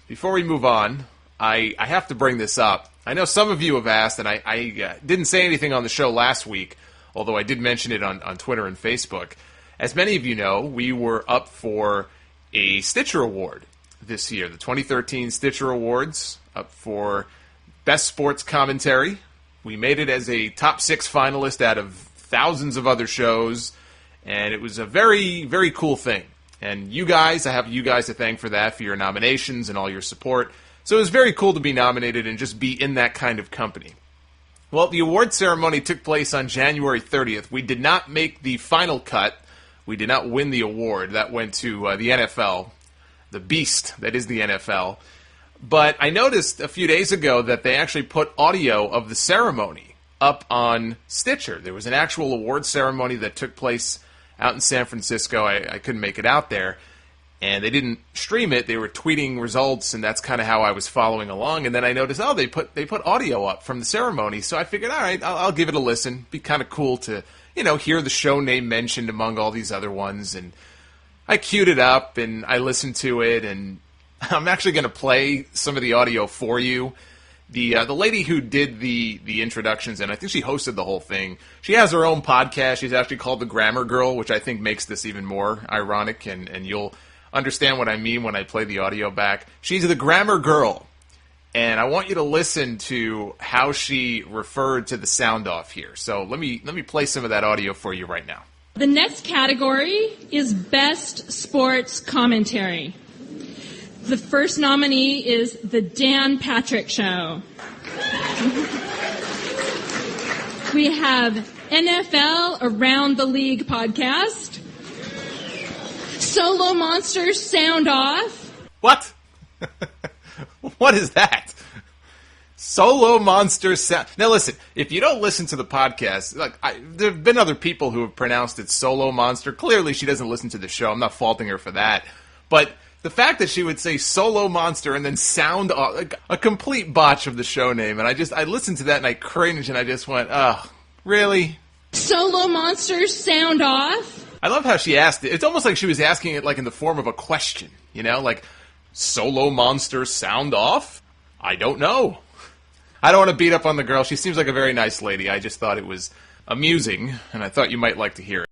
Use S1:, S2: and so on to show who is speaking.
S1: Before we move on, I have to bring this up. I know some of you have asked, and I didn't say anything on the show last week, although I did mention it on Twitter and Facebook. As many of you know, we were up for a Stitcher Award this year, the 2013 Stitcher Awards, up for Best Sports Commentary. We made it as a top 6 finalist out of thousands of other shows, and it was a very, very cool thing. And you guys, I have you guys to thank for that, for your nominations and all your support. So it was very cool to be nominated and just be in that kind of company. Well, the award ceremony took place on January 30th. We did not make the final cut. We did not win the award. That went to the NFL, the beast that is the NFL. But I noticed a few days ago that they actually put audio of the ceremony up on Stitcher. There was an actual award ceremony that took place out in San Francisco. I couldn't make it out there. And they didn't stream it. They were tweeting results, and that's kind of how I was following along. And then I noticed, they put audio up from the ceremony. So I figured, all right, I'll give it a listen. Be kind of cool to, hear the show name mentioned among all these other ones. And I queued it up, and I listened to it, and I'm actually going to play some of the audio for you. The lady who did the introductions, and I think she hosted the whole thing, she has her own podcast. She's actually called The Grammar Girl, which I think makes this even more ironic, and you'll understand what I mean when I play the audio back. She's the Grammar Girl, and I want you to listen to how she referred to the sound off here. So let me play some of that audio for you right now.
S2: The next category is Best Sports Commentary. The first nominee is The Dan Patrick Show. We have NFL Around the League podcast. Solomonster Sounds Off.
S1: What? What is that? Solomonster Sound. Now listen, if you don't listen to the podcast, there have been other people who have pronounced it Solomonster. Clearly she doesn't listen to the show. I'm not faulting her for that. But the fact that she would say Solomonster and then sound off, a complete botch of the show name. And I listened to that and I cringed and I just went, oh, really?
S2: Solomonster Sounds Off.
S1: I love how she asked it. It's almost like she was asking it in the form of a question, like Solomonster Sound Off? I don't know. I don't want to beat up on the girl. She seems like a very nice lady. I just thought it was amusing, and I thought you might like to hear it.